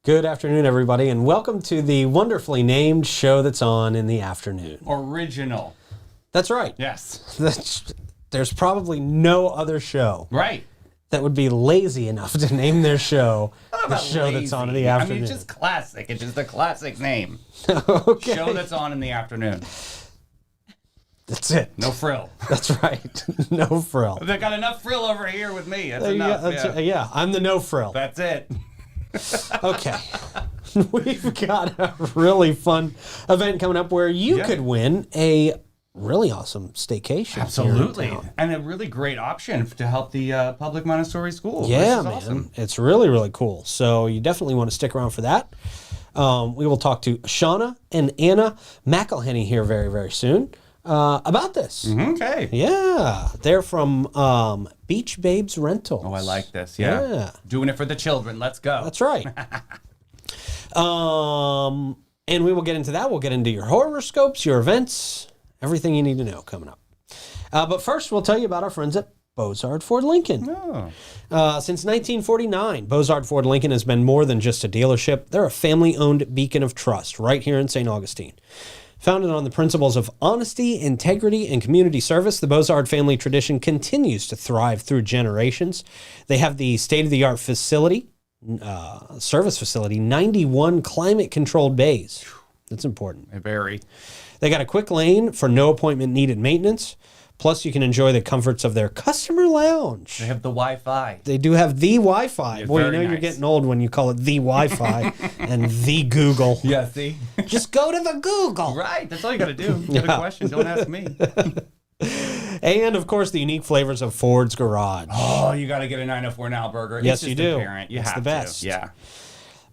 Good afternoon, everybody, and welcome to the wonderfully named show that's on in the afternoon. Original. That's right. Yes. There's probably no other show Right. that would be lazy enough to name their show the show lazy. that's on in the afternoon. I mean, it's just classic. It's just a classic name. Okay. Show that's on in the afternoon. That's it. No frill. That's right. No frill. They got enough frill over here with me. That's There you go. enough. Yeah, I'm the no frill. That's it. Okay. We've got a really fun event coming up where you could win a really awesome staycation. Absolutely. And a really great option to help the public Montessori school. Yeah, This is man. awesome. It's really, really cool. So you definitely want to stick around for that. We will talk to Shauna and Anna McElhenny here very, very soon about this. Okay. Yeah. They're from Beach Babes Rentals. Oh, I like this. Yeah. Doing it for the children. Let's go. That's right. And we will get into that. We'll get into your horoscopes, your events, everything you need to know coming up. But first, we'll tell you about our friends at Bozard Ford Lincoln. Oh. Since 1949, Bozard Ford Lincoln has been more than just a dealership. They're a family-owned beacon of trust right here in St. Augustine. Founded on the principles of honesty, integrity, and community service, the Bozard family tradition continues to thrive through generations. They have the state-of-the-art facility, service facility, 91 climate-controlled bays. That's important. Very. They got a quick lane for no appointment needed maintenance. Plus, you can enjoy the comforts of their customer lounge. They have the Wi-Fi. They do have the Wi-Fi. Yeah, Boy, you know very you're nice. getting old when you call it the Wi-Fi and the Google. Yeah, see? Just go to the Google. Right. That's all you got to do. You got a question, don't ask me. And, of course, the unique flavors of Ford's Garage. Oh, you got to get a 904 now burger. Yes, It's just you do. Apparent. You It's have the best. to. Yeah.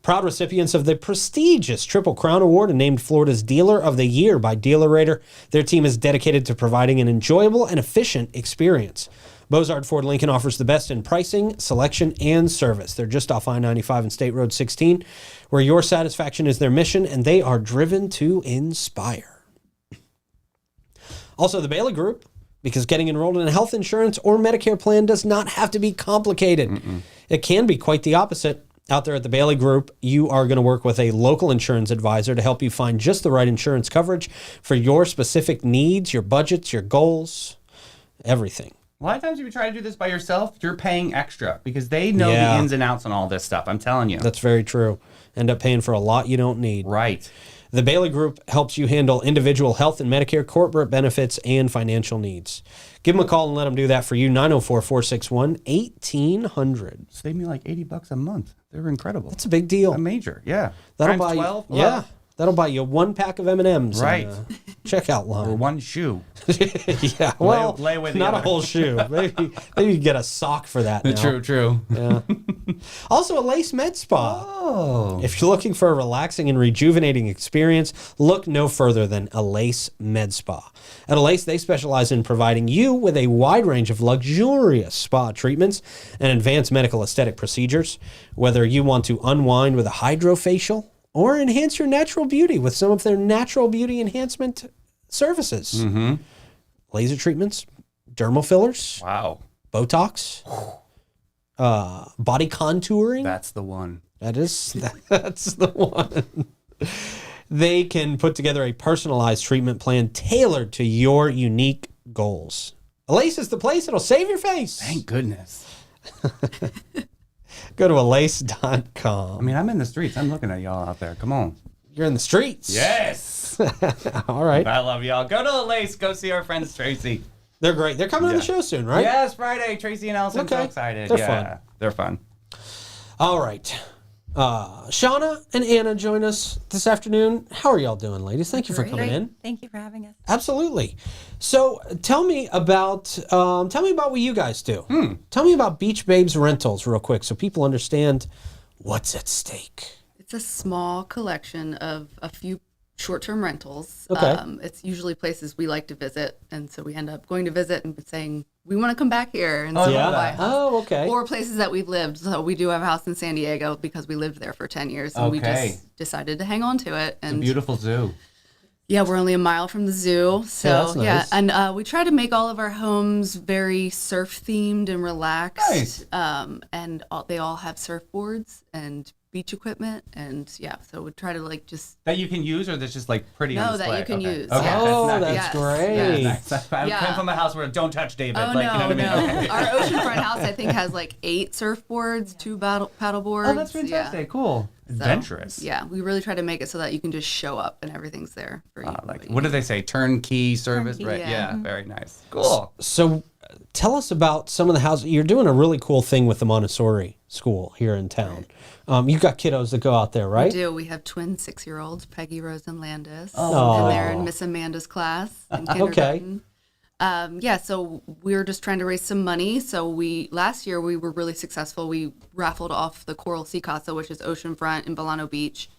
Proud recipients of the prestigious Triple Crown Award and named Florida's Dealer of the Year by Dealer Rater. Their team is dedicated to providing an enjoyable and efficient experience. Bozard Ford Lincoln offers the best in pricing, selection, and service. They're just off I-95 and State Road 16, where your satisfaction is their mission, and they are driven to inspire. Also, the Bailey Group, because getting enrolled in a health insurance or Medicare plan does not have to be complicated. It can be quite the opposite. Out there at the Bailey Group, you are going to work with a local insurance advisor to help you find just the right insurance coverage for your specific needs, your budgets, your goals, everything. A lot of times if you try to do this by yourself, you're paying extra because they know Yeah. the ins and outs on all this stuff. I'm telling you. That's very true. End up paying for a lot you don't need. Right. The Bailey Group helps you handle individual health and Medicare, corporate benefits, and financial needs. Give them a call and let them do that for you. 904-461-1800. Save me like $80 a month. They're incredible. That's a big deal. A major. Yeah. That'll Times buy 12. you, yeah. That'll buy you one pack of M&Ms. Right. And a checkout line. Or one shoe. Yeah, well, lay away the not a other. whole shoe. Maybe you get a sock for that now. True. Yeah. Also, a Lace Med Spa. Oh. If you're looking for a relaxing and rejuvenating experience, look no further than Alace Med Spa. At Alace, they specialize in providing you with a wide range of luxurious spa treatments and advanced medical aesthetic procedures. Whether you want to unwind with a hydrofacial or enhance your natural beauty with some of their natural beauty enhancement services. Laser treatments, dermal fillers, Wow. Botox, body contouring. That's the one. That's the one. They can put together a personalized treatment plan tailored to your unique goals. Alace is the place that'll save your face. Thank goodness. Go to alace.com. I mean, I'm in the streets. I'm looking at y'all out there. Come on. You're in the streets. Yes. All right. I love y'all. Go to the Lace. Go see our friends Tracy. They're great. They're coming on the show soon, right? Yes, Friday. Tracy and Elsa. I'm so Okay. excited. They're yeah. fun. They're fun. All right. Shauna and Anna join us this afternoon. How are y'all doing, ladies? Thank you for coming in. Thank you for having us. Absolutely. So tell me about what you guys do. Tell me about Beach Babes Rentals real quick so people understand what's at stake. It's a small collection of a few short-term rentals. Okay. It's usually places we like to visit, and so we end up going to visit and saying, we want to come back here and Oh, see yeah? buy a house. Oh, okay. Or places that we've lived. So we do have a house in San Diego because we lived there for 10 years, and we Okay. just decided to hang on to it. It's a And beautiful zoo. yeah, we're only a mile from the zoo. So that's nice. and we try to make all of our homes very surf themed and relaxed. Nice. And they all have surfboards and beach equipment, and so we try to like just That you can use, or that's just like pretty on no display? that you can Okay. use. Okay, Yes. Oh, nice. that's Yes. great. Nice. I Yeah. come from a house where don't touch David. Oh like, you know no, what I mean? no! Okay. Our oceanfront house, I think, has like 8 surfboards, 2 paddle boards. Oh, that's fantastic. Cool. So, Adventurous. yeah, we really try to make it so that you can just show up and everything's there for you. Like, what do they say? Turnkey service, Turnkey, right? yeah. Yeah, very nice. Cool. So tell us about some of the houses. You're doing a really cool thing with the Montessori school here in town. You've got kiddos that go out there, We right? do. We have twin 6-year-olds, Peggy, Rose, and Landis. Oh. And they're in Miss Amanda's class in kindergarten. So we're just trying to raise some money. So last year we were really successful. We raffled off the Coral Sea Casa, which is oceanfront in Bolano Beach.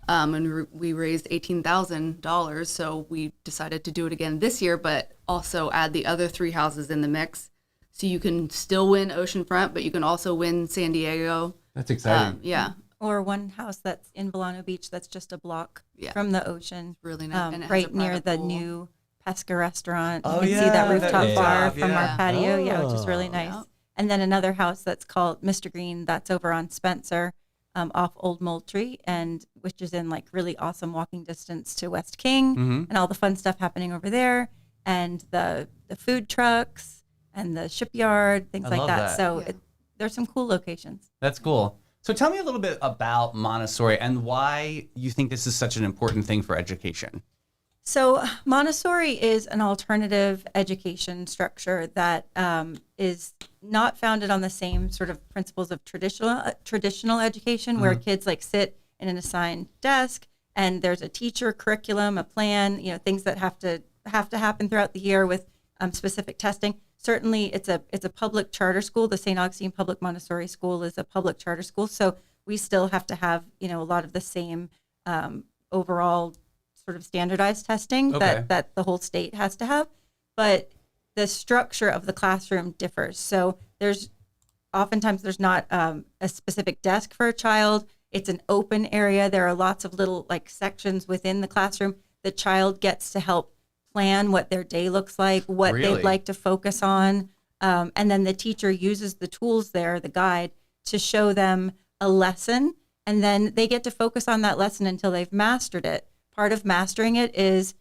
And we raised $18,000. So we decided to do it again this year, but also add the other 3 houses in the mix. So you can still win oceanfront, but you can also win San Diego. That's exciting. Yeah. Or one house that's in Bolano Beach that's just a block Yeah. from the ocean. Really nice. And it has a Right near private the pool. new Pesca restaurant. Oh, You can see yeah, that that rooftop rooftop, bar from yeah. our patio. Yeah, which is really Oh. nice. Yeah. And then another house that's called Mr. Green that's over on Spencer off Old Moultrie, and which is in like really awesome walking distance to West King and all the fun stuff happening over there, and the food trucks and the shipyard, things I like love that. that. So Yeah. there's some cool locations. That's cool. So tell me a little bit about Montessori and why you think this is such an important thing for education. So Montessori is an alternative education structure that is not founded on the same sort of principles of traditional education, where kids like sit in an assigned desk and there's a teacher, curriculum, a plan, things that have to happen throughout the year with specific testing. Certainly, it's a public charter school. The St. Augustine Public Montessori School is a public charter school, so we still have to have a lot of the same overall sort of standardized testing Okay. that the whole state has to have, but the structure of the classroom differs. So oftentimes there's not a specific desk for a child. It's an open area. There are lots of little like sections within the classroom. The child gets to help plan what their day looks like, what Really? they'd like to focus on. And then the teacher uses the tools there, the guide, to show them a lesson. And then they get to focus on that lesson until they've mastered it. Part of mastering it is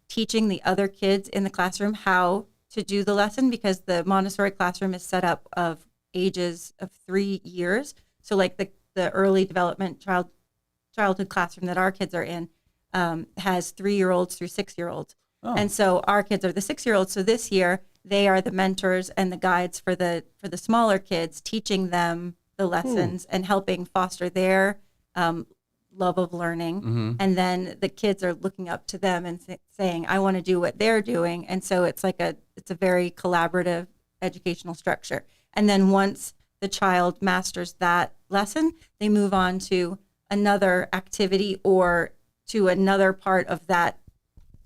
teaching the other kids in the classroom how to do the lesson, because the Montessori classroom is set up of ages of 3 years. So like the early development childhood classroom that our kids are in has 3-year-olds through 6-year-olds. Oh. And so our kids are the 6-year-olds. So this year they are the mentors and the guides for the smaller kids, teaching them the lessons and helping foster their love of learning. And then the kids are looking up to them and saying, I want to do what they're doing. And so it's a very collaborative educational structure. And then once the child masters that lesson, they move on to another activity or to another part of that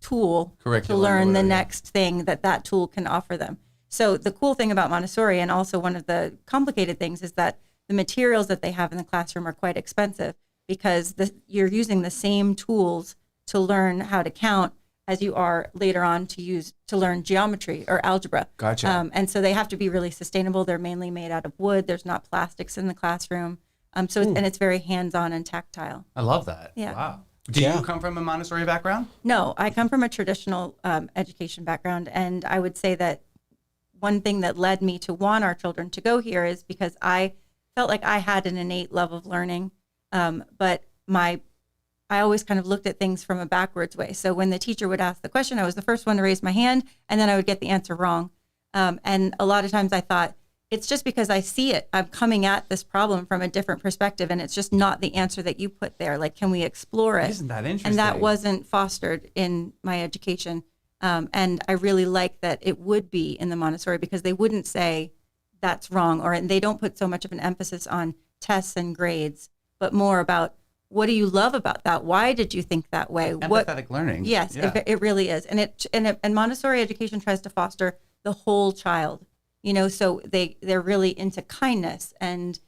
tool to Curriculum, learn the whatever, yeah. next thing that tool can offer them. So the cool thing about Montessori, and also one of the complicated things, is that the materials that they have in the classroom are quite expensive, because you're using the same tools to learn how to count as you are later on to learn geometry or algebra. Gotcha. And so they have to be really sustainable. They're mainly made out of wood. There's not plastics in the classroom. And it's very hands-on and tactile. I love that. Yeah. Wow. Do Yeah. you come from a Montessori background? No, I come from a traditional education background, and I would say that one thing that led me to want our children to go here is because I felt like I had an innate love of learning, but I always kind of looked at things from a backwards way. So when the teacher would ask the question, I was the first one to raise my hand, and then I would get the answer wrong. And a lot of times I thought, it's just because I see it. I'm coming at this problem from a different perspective, and it's just not the answer that you put there. Like, can we explore it? Isn't that interesting? And that wasn't fostered in my education. And I really like that it would be in the Montessori, because they wouldn't say that's wrong, or they don't put so much of an emphasis on tests and grades, but more about, what do you love about that? Why did you think that way? Empathetic learning. Yes, Yeah. it really is. And Montessori education tries to foster the whole child, so they're really into kindness and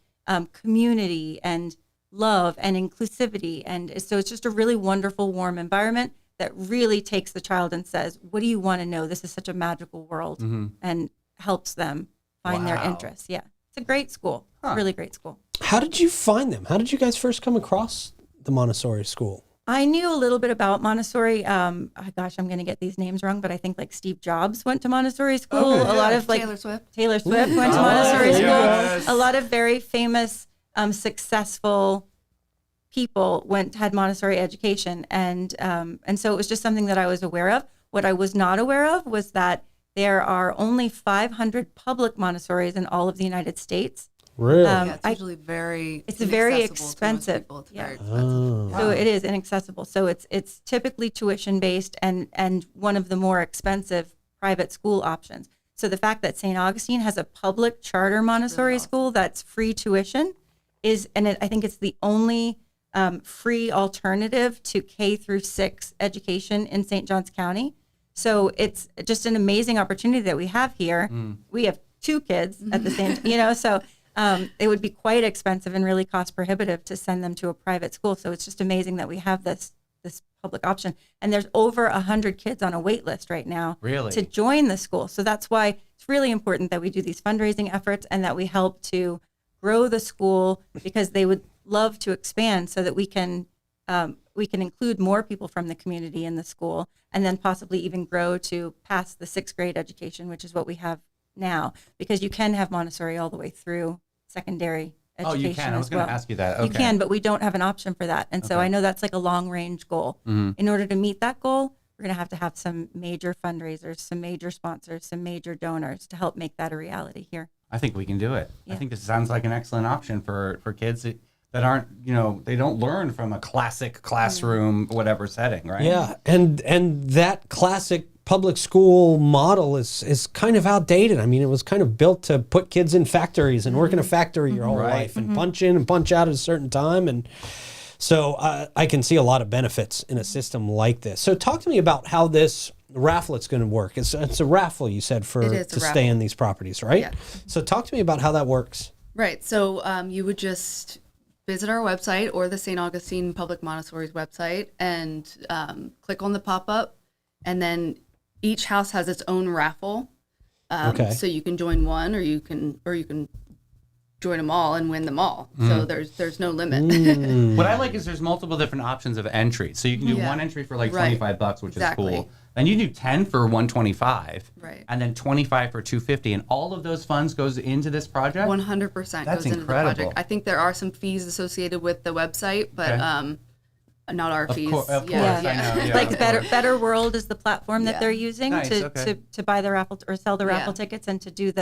community and love and inclusivity. And so it's just a really wonderful, warm environment that really takes the child and says, what do you want to know? This is such a magical world, and helps them find their Wow. interests. Yeah. It's a great school. Huh. Really great school. How did you find them? How did you guys first come across the Montessori school? I knew a little bit about Montessori. Oh gosh, I'm going to get these names wrong, but I think like Steve Jobs went to Montessori school. Okay, A lot of like Taylor Swift went to Montessori school. A lot of very famous, successful people had Montessori education, and so it was just something that I was aware of. What I was not aware of was that there are only 500 public Montessoris in all of the United States. Really? Yeah, it's usually very expensive. It's Yeah. very expensive. So it is inaccessible. So it's typically tuition based and one of the more expensive private school options. So the fact that St. Augustine has a public charter Montessori school that's free tuition I think it's the only free alternative to K through 6 education in St. Johns County. So it's just an amazing opportunity that we have here. We have 2 kids at the same time, so it would be quite expensive and really cost prohibitive to send them to a private school. So it's just amazing that we have this public option. And there's over 100 kids on a wait list right now to join the school. So that's why it's really important that we do these fundraising efforts and that we help to grow the school, because they would love to expand so that we can include more people from the community in the school, and then possibly even grow to past the 6th grade education, which is what we have now, because you can have Montessori all the way through secondary education. Oh, you can. I was going to ask you that. Okay. You can, but we don't have an option for that. And so I know that's like a long range goal. In order to meet that goal, we're going to have some major fundraisers, some major sponsors, some major donors to help make that a reality here. I think we can do it. Yeah. I think this sounds like an excellent option for kids that aren't, they don't learn from a classic classroom, whatever setting, right? Yeah, and that classic public school model is kind of outdated. I mean, it was kind of built to put kids in factories and work in a factory your whole life and punch in and punch out at a certain time. And so I can see a lot of benefits in a system like this. So talk to me about how this raffle is going to work. It's a raffle, you said, to stay in these properties, right? Yeah. So talk to me about how that works. Right. So you would just visit our website or the St. Augustine Public Montessori's website and click on the pop-up, and then each house has its own raffle. So you can join one, or you can join them all and win them all. So there's no limit. What I like is there's multiple different options of entry. So you can do one entry for like $25, which is cool. Then you do 10 for $125, right? And then 25 for $250, and all of those funds goes into this project. 100% That's goes into the incredible. project. I think there are some fees associated with the website, but not our fees. Of course, yeah. I know. Yeah, Like Better World is the platform that they're using Nice, to buy the raffle or sell the raffle tickets and to do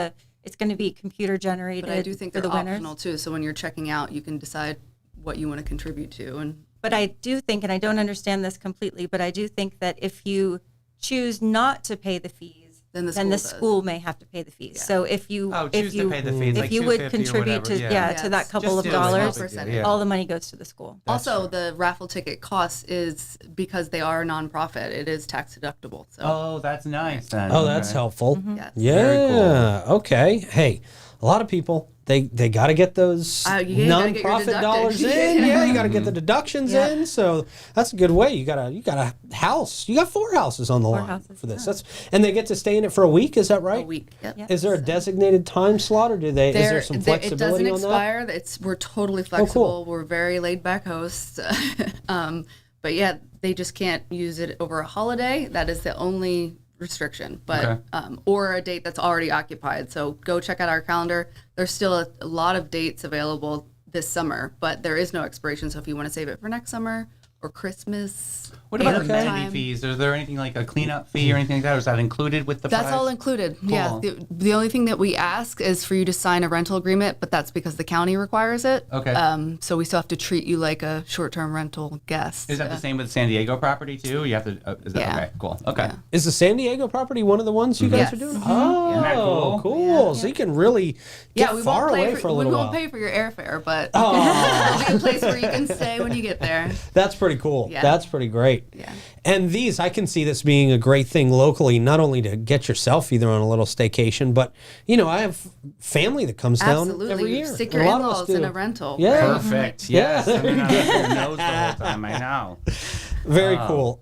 it's going to be computer generated. But I do think for they're the winners. optional too. So when you're checking out, you can decide what you want to contribute to. But I do think, and I don't understand this completely, but I do think that if you choose not to pay the fees, then the school may have to pay the fees. Yeah. So if you to pay the fees, if like you would contribute to that couple of dollars, all the money goes to the school. That's also, the raffle ticket cost is, because they are a nonprofit, it is tax deductible. So that's nice then. Oh, that's helpful. Yes. Yeah. Very cool. Okay. Hey, a lot of people, they got to get those nonprofit dollars in. Yeah, you got to get the deductions in. So that's a good way. You got a house. You got 4 houses on the line for this. And they get to stay in it for a week. Is that right? A week. Yep. Is there a designated time slot, or is there some flexibility it doesn't on that? expire. We're totally flexible. Oh, cool. We're very laid back hosts. But yeah, they just can't use it over a holiday. That is the only restriction, but or a date that's already occupied. So go check out our calendar. There's still a lot of dates available this summer, but there is no expiration. So if you want to save it for next summer or Christmas. What about amenity fees? Is there anything like a cleanup fee or anything like that? Or is that included with the price? That's all included. Cool. Yeah. The only thing that we ask is for you to sign a rental agreement, but that's because the county requires it. Okay. So we still have to treat you like a short-term rental guest. Is that the same with the San Diego property too? You have to. Okay. Cool. Okay. Yeah. Is the San Diego property one of the ones you guys are doing? Oh, Isn't that cool? cool. Yeah. So you can really get far away for a little while. We won't pay for your airfare, but it'll be a place where you can stay when you get there. That's pretty cool. Yeah. That's pretty great. Yeah. And these, I can see this being a great thing locally, not only to get yourself either on a little staycation, but, I have family that comes down every year. Stick your A lot of us in-laws do. in a rental. Yeah. Perfect. Yes. I mean, I knows the whole time. I know. Very cool.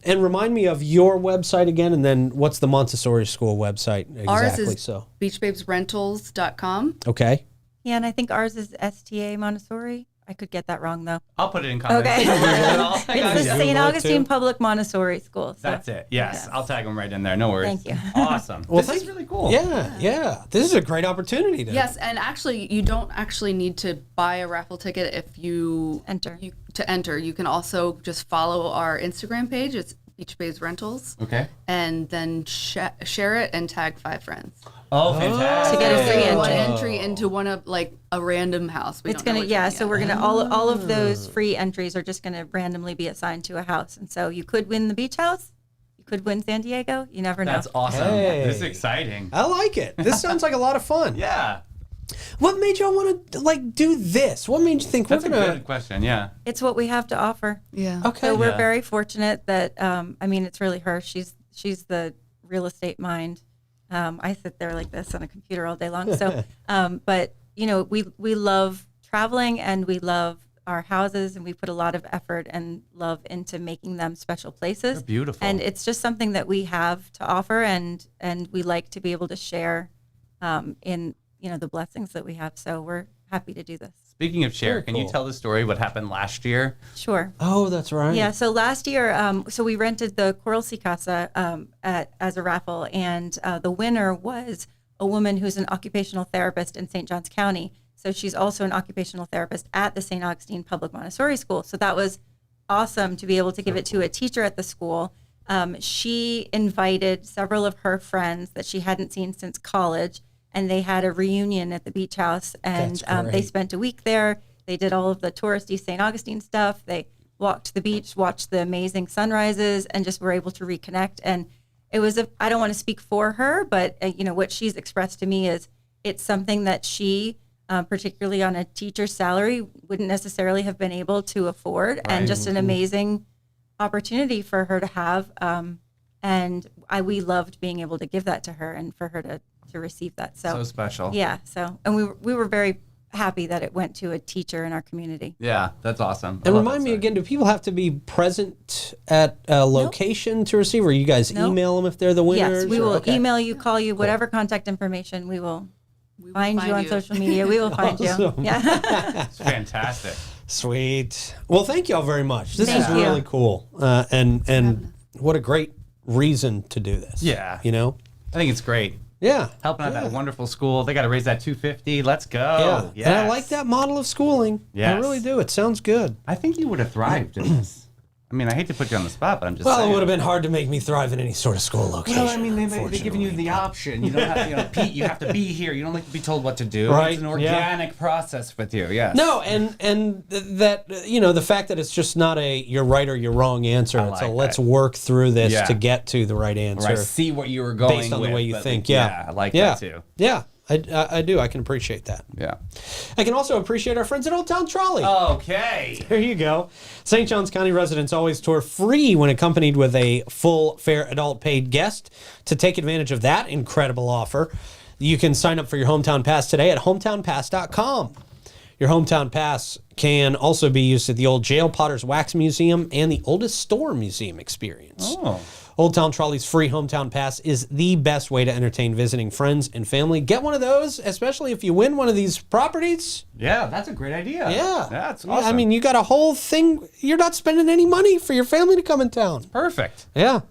And remind me of your website again, and then what's the Montessori School website exactly? Ours is beachbabesrentals.com. Okay. Yeah, and I think ours is STA Montessori. I could get that wrong though. I'll put it in comments. Okay. Don't worry at all. I got It's the you. St. Would Augustine too. Public Montessori School. So. That's it. Yes. Yes. I'll tag them right in there. No worries. Thank you. Awesome. Well, This is really cool. Yeah. This is a great opportunity. Yes, and actually, you don't actually need to buy a raffle ticket if you Enter. To enter. You can also just follow our Instagram page. It's Beach Bays Rentals, Okay. and then share it and tag 5 friends. Oh, fantastic. To get a free So one entry. entry into one of like a random house. We It's don't know gonna, which yeah. one So yet. we're gonna all of those free entries are just gonna randomly be assigned to a house, and so you could win the beach house, you could win San Diego. You never know. That's awesome. Hey. This is exciting. I like it. This sounds like a lot of fun. Yeah. What made y'all want to like do this? What made you think That's we're a gonna? good question. Yeah. It's what we have to offer. Yeah. Okay. So we're Yeah. very fortunate that I mean, it's really her. She's the real estate mind. I sit there like this on a computer all day long. So, but you know, we love traveling and we love our houses, and we put a lot of effort and love into making them special places. They're beautiful. And it's just something that we have to offer, and we like to be able to share in the blessings that we have. So we're happy to do this. Speaking of share, Very can you cool. tell the story what happened last year? Sure. Oh, that's right. Yeah. So last year, so we rented the Coral Sea Casa as a raffle, and the winner was a woman who's an occupational therapist in St. Johns County. So she's also an occupational therapist at the St. Augustine Public Montessori School. So that was awesome to be able to give it to a teacher at the school. She invited several of her friends that she hadn't seen since college, and they had a reunion at the beach house, and That's they great. spent a week there. They did all of the touristy St. Augustine stuff. They walked the beach, watched the amazing sunrises, and just were able to reconnect. And it was I don't want to speak for her, but what she's expressed to me is it's something that she, particularly on a teacher's salary, wouldn't necessarily have been able to afford, and just an amazing opportunity for her to have. And we loved being able to give that to her and for her to receive that. So special. Yeah. So, and we were very happy that it went to a teacher in our community. Yeah, that's awesome. I And love remind that me story. again, do people have to be present at a location to receive, or you guys Nope. email them if they're the winners? Yes, we or- will okay. email you, call you, whatever contact information, we will We will find you on social media. We will find you. Awesome. Yeah. It's fantastic. Sweet. Well, thank y'all very much. This is Thank you. really cool. And what a great reason to do this. Yeah. You know? I think it's great. Yeah. Helping out that wonderful school. They got to raise that $250. Let's go. Yeah. Yes. And I like that model of schooling. I Yes. really do. It sounds good. I think you would have thrived in this. I mean, I hate to put you on the spot, but I'm just Well, saying. it would have been hard to make me thrive in any sort of school location. Well, I mean, they're giving you the option. You don't have to, Pete, you have to be here. You don't like to be told what to do. Right, It's an yeah. organic process with you. Yes. No, and that the fact that it's just not a you're right or you're wrong answer. I It's a like let's that. work through this Yeah. to get to the right Or answer I see what you were going based on with, the way you but think. Yeah, I like yeah. that too. Yeah, I do. I can appreciate that. Yeah. I can also appreciate our friends at Old Town Trolley. Okay. There you go. St. Johns County residents always tour free when accompanied with a full fare adult paid guest. To take advantage of that incredible offer, you can sign up for your Hometown Pass today at hometownpass.com. Your Hometown Pass can also be used at the old Jail Potter's Wax Museum and the Oldest Store Museum experience. Oh. Old Town Trolley's free Hometown Pass is the best way to entertain visiting friends and family. Get one of those, especially if you win one of these properties. Yeah, that's a great idea. Yeah. That's Yeah, awesome. I mean, you got a whole thing. You're not spending any money for your family to come in town. perfect. Yeah.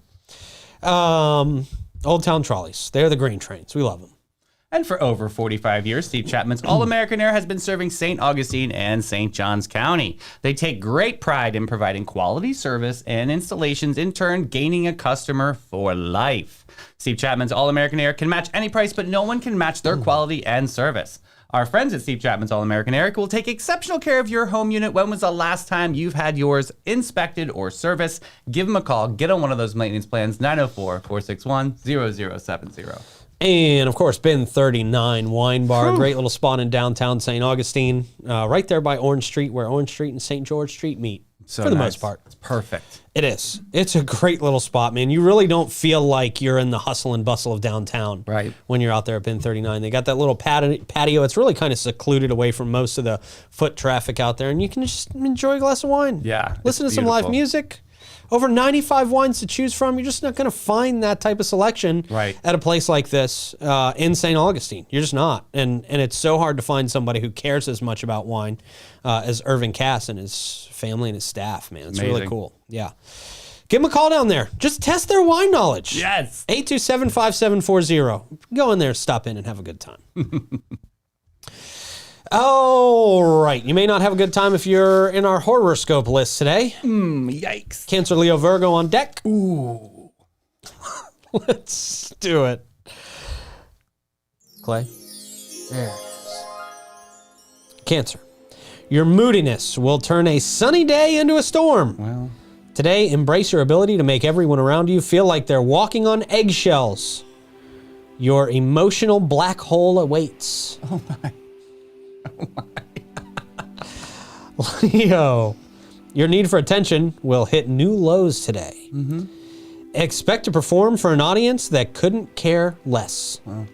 Old Town Trolleys. They're the green trains. We love them. And for over 45 years, Steve Chapman's All-American Air has been serving St. Augustine and St. Johns County. They take great pride in providing quality service and installations, in turn gaining a customer for life. Steve Chapman's All-American Air can match any price, but no one can match their quality and service. Our friends at Steve Chapman's All-American Air will take exceptional care of your home unit. When was the last time you've had yours inspected or serviced? Give them a call. Get on one of those maintenance plans, 904-461-0070. And of course, Bin 39 Wine Bar, great little spot in downtown St. Augustine, right there by Orange Street, where Orange Street and St. George Street meet. So for the nice. most part. It's perfect. It is. It's a great little spot, man. You really don't feel like you're in the hustle and bustle of downtown Right. when you're out there at Bin 39. They got that little patio. It's really kind of secluded away from most of the foot traffic out there, and you can just enjoy a glass of wine. Yeah, Listen to it's some live beautiful. music, Over 95 wines to choose from. You're just not going to find that type of selection at a place like this in St. Augustine. You're just not. And it's so hard to find somebody who cares as much about wine as Irvin Cass and his family and his staff, man. It's really cool. Yeah. Give them a call down there. Just test their wine knowledge. Yes. 827-5740. Go in there, stop in, and have a good time. All right. You may not have a good time if you're in our horoscope list today. Yikes. Cancer, Leo, Virgo on deck. Ooh. Let's do it. Clay. There it is. Cancer. Your moodiness will turn a sunny day into a storm. Well. Today, embrace your ability to make everyone around you feel like they're walking on eggshells. Your emotional black hole awaits. Oh, my. Leo, your need for attention will hit new lows today. Expect to perform for an audience that couldn't care less. Wow.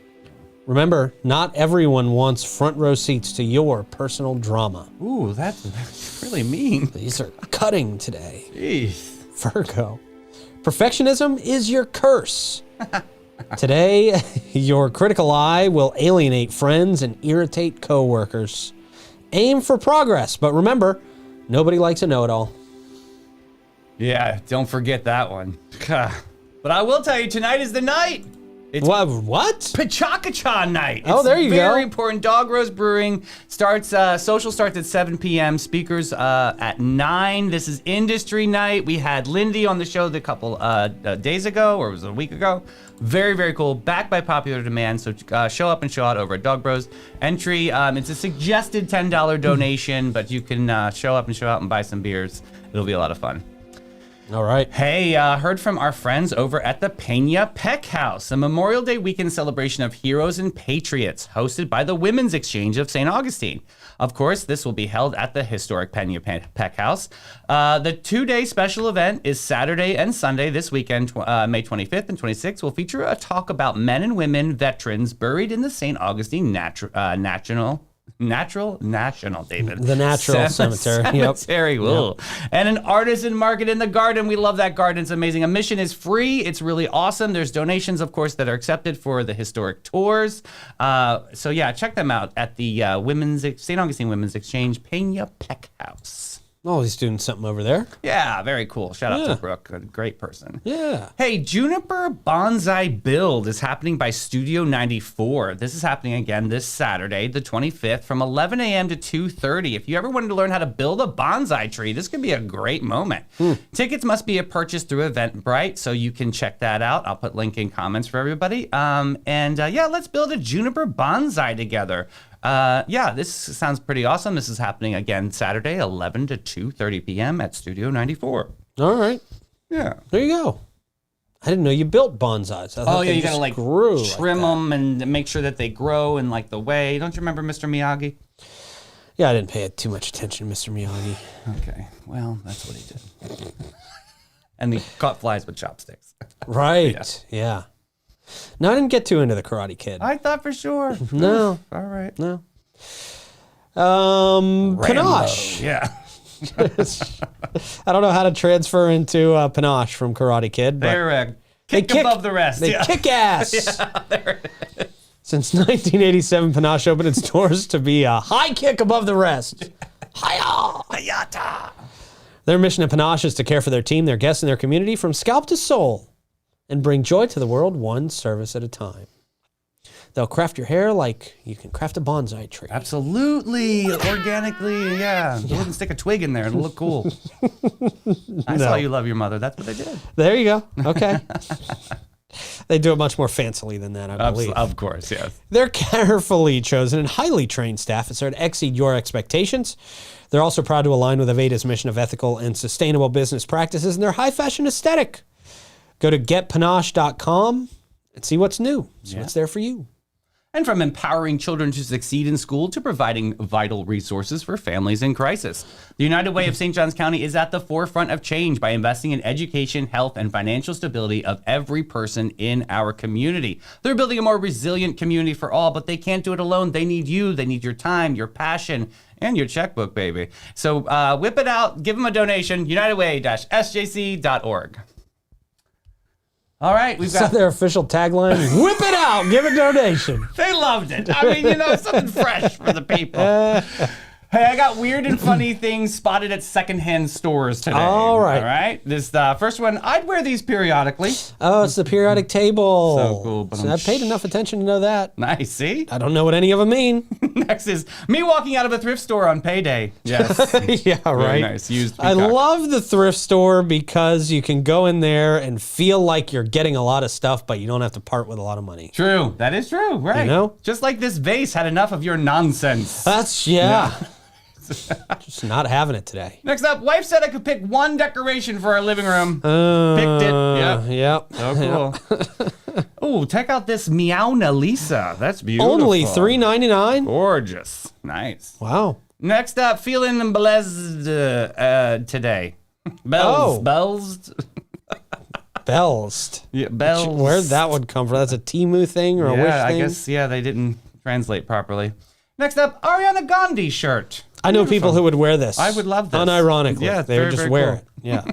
Remember, not everyone wants front row seats to your personal drama. Ooh, that's really mean. These are cutting today. Jeez. Virgo, perfectionism is your curse. Today, your critical eye will alienate friends and irritate coworkers. Aim for progress, but remember, nobody likes a know-it-all. Yeah, don't forget that one. But I will tell you, tonight is the night. It's What? Pachakacha night. Oh, there you go. Very important. Dog Rose Brewing social starts at 7 p.m. Speakers at 9. This is industry night. We had Lindy on the show a couple days ago, or it was a week ago. Very, very cool. Backed by popular demand. So show up and show out over at Dog Bros. Entry, it's a suggested $10 donation, but you can show up and show out and buy some beers. It'll be a lot of fun. All right. Hey, heard from our friends over at the Peña Peck House, a Memorial Day weekend celebration of heroes and patriots, hosted by the Women's Exchange of St. Augustine. Of course, this will be held at the historic Peña Peck House. The 2-day special event is Saturday and Sunday this weekend, May 25th and 26th. Will feature a talk about men and women veterans buried in the St. Augustine National, David. The Natural Cemetery. Cemetery. Yep. And an artisan market in the garden. We love that garden. It's amazing. Admission is free. It's really awesome. There's donations, of course, that are accepted for the historic tours. So yeah, check them out at the St. Augustine Women's Exchange, Peña Peck House. Oh, he's doing something over there. Yeah, very cool. Shout out to Brooke, a great person. Yeah. Hey, Juniper Bonsai Build is happening by Studio 94. This is happening again this Saturday, the 25th, from 11 a.m. to 2:30. If you ever wanted to learn how to build a bonsai tree, this could be a great moment. Tickets must be purchased through Eventbrite, so you can check that out. I'll put link in comments for everybody. Let's build a juniper bonsai together. This sounds pretty awesome. This is happening again Saturday, 11 to 2:30 p.m. at Studio 94. All right. Yeah. There you go. I didn't know you built bonsais. I thought you gotta trim them and make sure that they grow in like the way. Don't you remember Mr. Miyagi? Yeah, I didn't pay too much attention to Mr. Miyagi. Okay, well, that's what he did. And he caught flies with chopsticks. Right. Yeah. No, I didn't get too into the Karate Kid. I thought for sure. No. All right. No. Panache. Yeah. I don't know how to transfer into Panache from Karate Kid. But they're kick above the rest. They kick ass. Yeah, there it is. Since 1987, Panache opened its doors to be a high kick above the rest. Hi-ya! Hayata! Their mission at Panache is to care for their team, their guests, and their community from scalp to soul, and bring joy to the world one service at a time. They'll craft your hair like you can craft a bonsai tree. Absolutely. Organically, yeah. You wouldn't stick a twig in there. It'll look cool. I saw You Love Your Mother. That's what they did. There you go. Okay. They do it much more fancily than that, I believe. Of course, yes. They're carefully chosen and highly trained staff. It's there to exceed your expectations. They're also proud to align with Aveda's mission of ethical and sustainable business practices and their high fashion aesthetic. Go to getpanache.com and see what's new. See what's there for you. And from empowering children to succeed in school to providing vital resources for families in crisis. The United Way of St. Johns County is at the forefront of change by investing in education, health, and financial stability of every person in our community. They're building a more resilient community for all, but they can't do it alone. They need you. They need your time, your passion, and your checkbook, baby. So whip it out. Give them a donation. UnitedWay-SJC.org. All right, we've got their official tagline. Whip it out, give a donation. They loved it. I mean, something fresh for the people. Hey, I got weird and funny things spotted at secondhand stores today. All right. All right. This first one, I'd wear these periodically. Oh, it's the periodic table. So cool. But I paid enough attention to know that. Nice. See? I don't know what any of them mean. Next is me walking out of a thrift store on payday. Yes. Yeah, Very right. nice. Used I peacock. love the thrift store because you can go in there and feel like you're getting a lot of stuff, but you don't have to part with a lot of money. True. That is true. Right. You know? Just like this vase had enough of your nonsense. That's, yeah. Just not having it today. Next up, wife said I could pick one decoration for our living room. Picked it. Yep. Yep. Oh, cool. Oh, check out this Meowna Lisa. That's beautiful. Only $3.99? Gorgeous. Nice. Wow. Next up, feeling blessed today. Bells. Oh. Bells. Bells. Yeah, bells. Where'd that one come from? That's a Timu thing or a Wish Yeah, thing? I guess, they didn't translate properly. Next up, Ariana Gandhi shirt. I know people who would wear this. I would love this. Unironically. Yeah, they would very, just very wear cool. it. Yeah.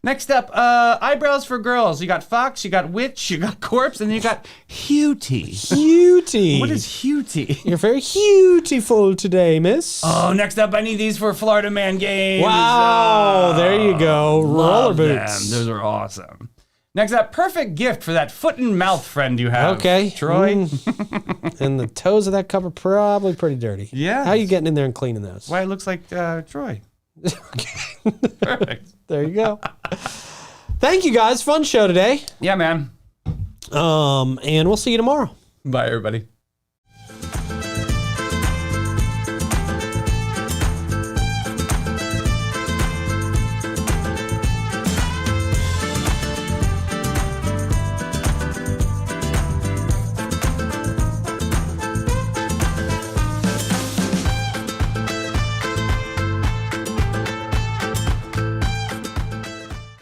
Next up, eyebrows for girls. You got fox, you got witch, you got corpse, and you got hutie. Hutie. What is hutie? You're very beautiful today, miss. Oh, next up, I need these for Florida Man games. Wow. There you go. Roller Love boots. them. Those are awesome. Next up, perfect gift for that foot and mouth friend you have. Okay. Troy. And the toes of that cup are probably pretty dirty. Yeah. How are you getting in there and cleaning those? Why it looks like Troy. Perfect. There you go. Thank you, guys. Fun show today. Yeah, man. And we'll see you tomorrow. Bye, everybody.